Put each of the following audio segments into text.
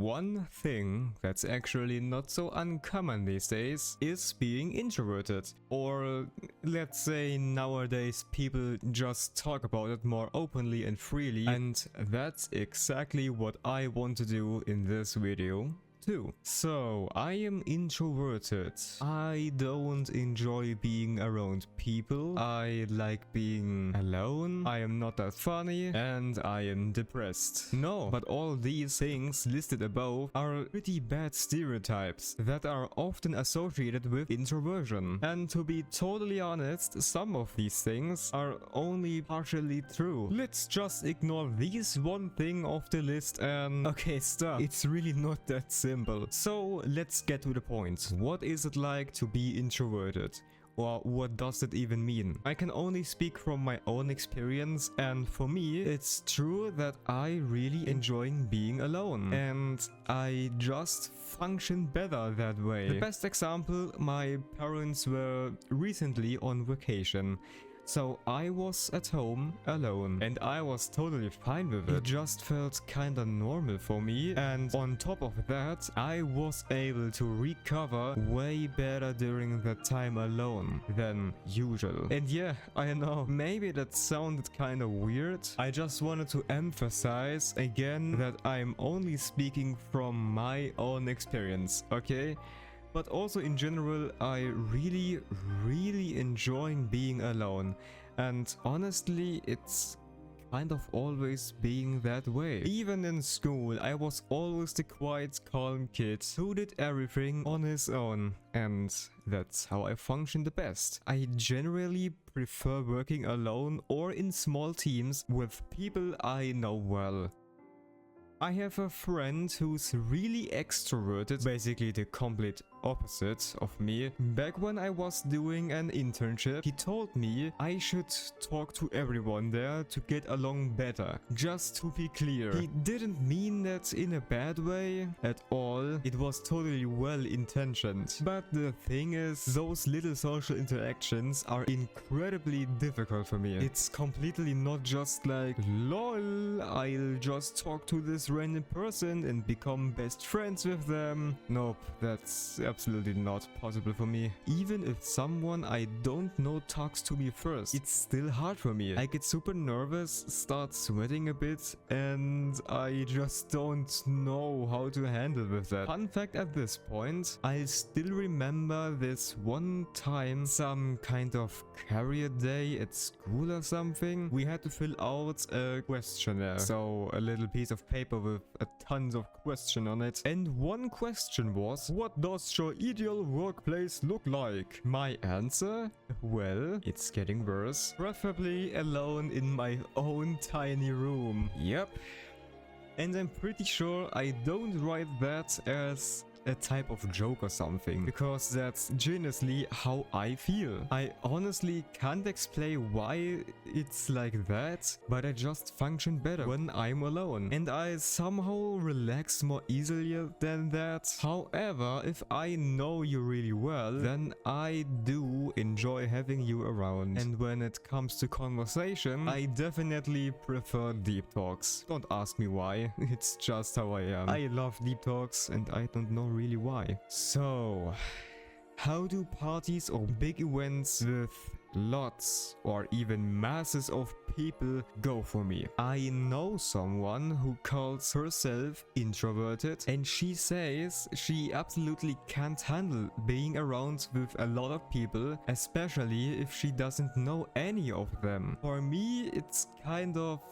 One thing that's actually not so uncommon these days is being introverted. Or let's say nowadays people just talk about it more openly and freely, and that's exactly what I want to do in this video too. So, I am introverted. I don't enjoy being around people. I like being alone. I am not that funny and I am depressed. No, but all these things listed above are pretty bad stereotypes that are often associated with introversion. And to be totally honest, some of these things are only partially true. Let's just ignore this one thing off the list and okay, stop. It's really not that simple. So let's get to the point. What is it like to be introverted? Or what does it even mean? I can only speak from my own experience, and for me it's true that I really enjoy being alone and I just function better that way. The best example, my parents were recently on vacation. So I was at home alone and I was totally fine with it. It just felt kinda normal for me, and on top of that I was able to recover way better during that time alone than usual. And yeah, I know, maybe that sounded kinda weird. I just wanted to emphasize again that I'm only speaking from my own experience, okay? But also in general, I really enjoy being alone, and honestly it's kind of always being that way. Even in school, I was always the quiet, calm kid who did everything on his own, and that's how I function the best. I generally prefer working alone or in small teams with people I know well. I have a friend who's really extroverted, basically the complete opposite of me. Back when I was doing an internship, he told me I should talk to everyone there to get along better. Just to be clear, he didn't mean that in a bad way at all. It was totally well intentioned. But the thing is, those little social interactions are incredibly difficult for me. It's completely not just like, lol, I'll just talk to this random person and become best friends with them. Nope, that's absolutely not possible for me. Even if someone I don't know talks to me first, it's still hard for me. I get super nervous, start sweating a bit, and I just don't know how to handle with that. Fun fact at this point, I still remember this one time, some kind of career day at school or something. We had to fill out a questionnaire, so a little piece of paper with a tons of questions on it, and one question was, what does your ideal workplace look like? My answer? Well, it's getting worse. Preferably alone in my own tiny room. Yep. And I'm pretty sure I don't write that as a type of joke or something, because that's genuinely how I feel. I honestly can't explain why it's like that, but I just function better when I'm alone, and I somehow relax more easily than that. However, if I know you really well, then I do enjoy having you around, and when it comes to conversation, I definitely prefer deep talks. Don't ask me why, it's just how I am. I love deep talks and I don't know really why. So, how do parties or big events with lots or even masses of people go for me? I know someone who calls herself introverted, and she says she absolutely can't handle being around with a lot of people, especially if she doesn't know any of them. For me, it's kind of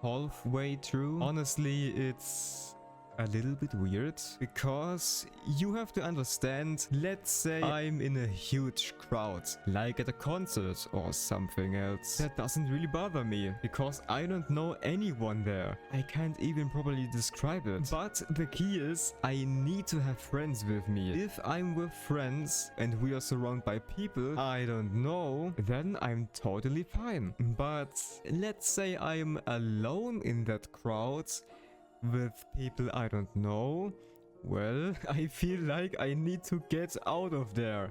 halfway true. Honestly, it's a little bit weird, because you have to understand, let's say I'm in a huge crowd, like at a concert or something else. That doesn't really bother me, because I don't know anyone there. I can't even properly describe it. But the key is, I need to have friends with me. If I'm with friends and we are surrounded by people I don't know, then I'm totally fine. But let's say I'm alone in that crowd with people I don't know, well, I feel like I need to get out of there.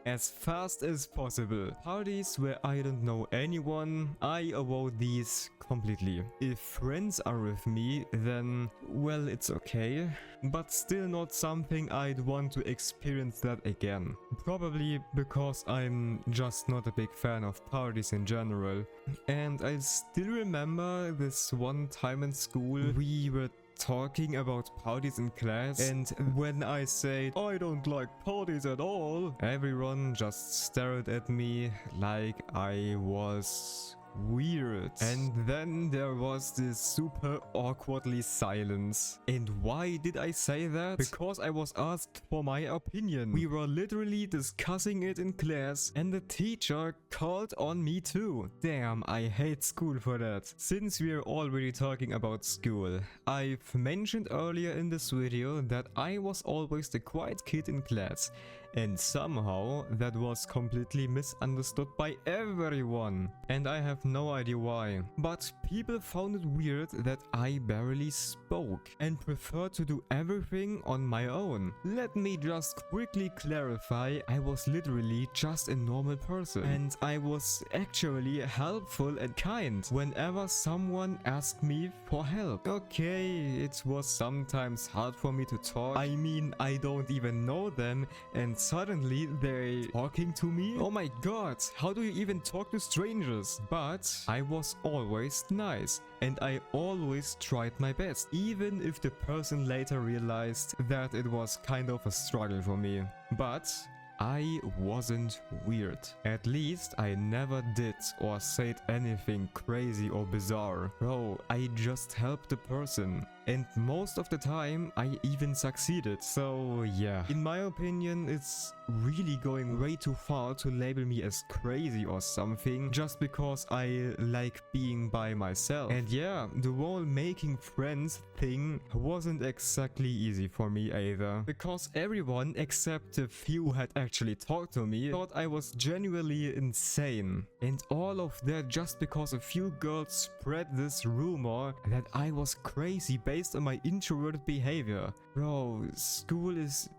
as fast as possible. Parties where I don't know anyone, I avoid these completely. If friends are with me, then, well, it's okay, but still not something I'd want to experience that again. Probably because I'm just not a big fan of parties in general. And I still remember this one time in school, we were talking about parties in class, and when I said I don't like parties at all, everyone just stared at me like I was weird. And then there was this super awkwardly silence. And why did I say that? Because I was asked for my opinion. We were literally discussing it in class and the teacher called on me too. Damn, I hate school for that. Since we're already talking about school, I've mentioned earlier in this video that I was always the quiet kid in class. And somehow that was completely misunderstood by everyone. And I have no idea why. But people found it weird that I barely spoke and preferred to do everything on my own. Let me just quickly clarify, I was literally just a normal person. And I was actually helpful and kind whenever someone asked me for help. Okay, it was sometimes hard for me to talk. I mean, I don't even know them and suddenly they're talking to me? Oh my god, how do you even talk to strangers? But I was always nice and I always tried my best, even if the person later realized that it was kind of a struggle for me. But I wasn't weird. At least I never did or said anything crazy or bizarre. Bro, I just helped the person. And most of the time I even succeeded. So yeah, in my opinion it's really going way too far to label me as crazy or something just because I like being by myself. And yeah, the whole making friends thing wasn't exactly easy for me either, because everyone except a few who had actually talked to me thought I was genuinely insane. And all of that just because a few girls spread this rumor that I was crazy based on my introverted behavior. Bro, school is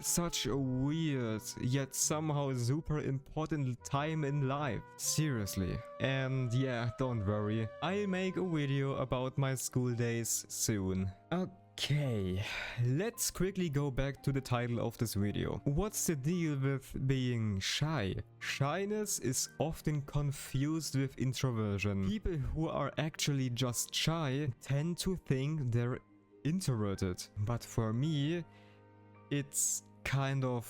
such a weird yet somehow super important time in life. Seriously. And yeah, don't worry, I'll make a video about my school days soon. Okay, let's quickly go back to the title of this video. What's the deal with being shy? Shyness is often confused with introversion. People who are actually just shy tend to think they're introverted. But for me, it's kind of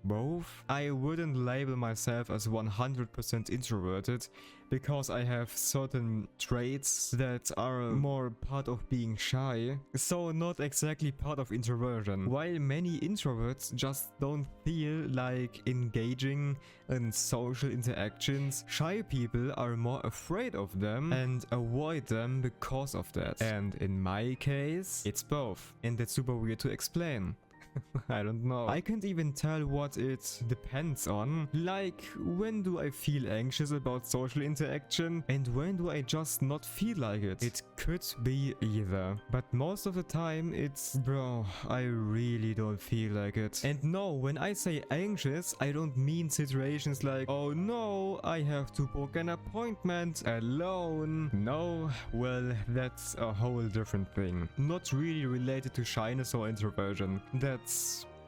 both. I wouldn't label myself as 100% introverted because I have certain traits that are more part of being shy, so not exactly part of introversion. While many introverts just don't feel like engaging in social interactions, shy people are more afraid of them and avoid them because of that. And in my case, it's both. And that's super weird to explain. I don't know. I can't even tell what it depends on. Like, when do I feel anxious about social interaction and when do I just not feel like it? It could be either. But most of the time it's, bro, I really don't feel like it. And no, when I say anxious, I don't mean situations like, oh no, I have to book an appointment alone. No, well, that's a whole different thing. Not really related to shyness or introversion. That's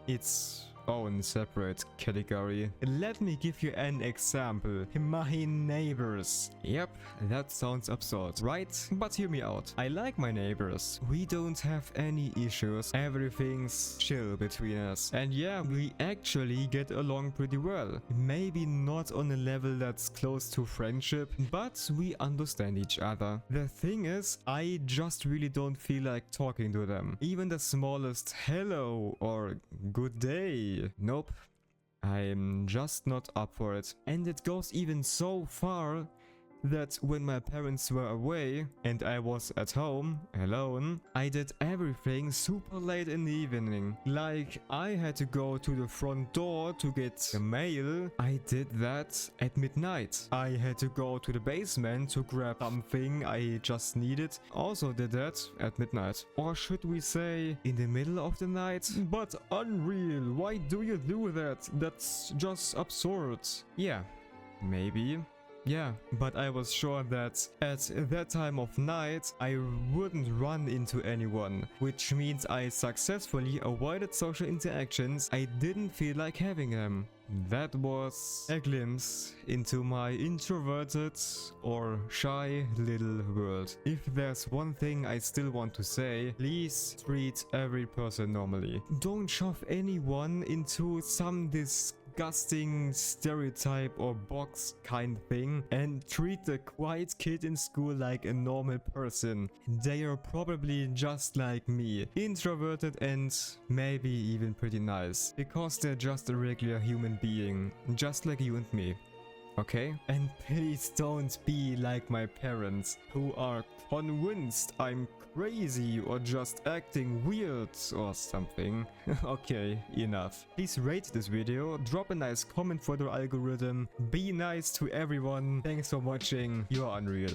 its own separate category. Let me give you an example. My neighbors. Yep, that sounds absurd, right? But hear me out. I like my neighbors. We don't have any issues. Everything's chill between us. And yeah, we actually get along pretty well. Maybe not on a level that's close to friendship, but we understand each other. The thing is, I just really don't feel like talking to them. Even the smallest hello or good day. Nope, I'm just not up for it. And it goes even so far that when my parents were away and I was at home alone, I did everything super late in the evening. Like, I had to go to the front door to get the mail. I did that at midnight. I had to go to the basement to grab something I just needed. Also did that at midnight. Or should we say in the middle of the night? But Unreal, why do you do that? That's just absurd. Yeah, maybe. Yeah, but I was sure that at that time of night I wouldn't run into anyone, which means I successfully avoided social interactions. I didn't feel like having them. That was a glimpse into my introverted or shy little world. If there's one thing I still want to say, please treat every person normally. Don't shove anyone into some disgusting stereotype or box kind thing and treat the quiet kid in school like a normal person. They are probably just like me, introverted and maybe even pretty nice, because they're just a regular human being, just like you and me. Okay? And please don't be like my parents, who are convinced I'm crazy or just acting weird or something. Okay, enough. Please rate this video, drop a nice comment for the algorithm, be nice to everyone. Thanks for watching, you're Unreal.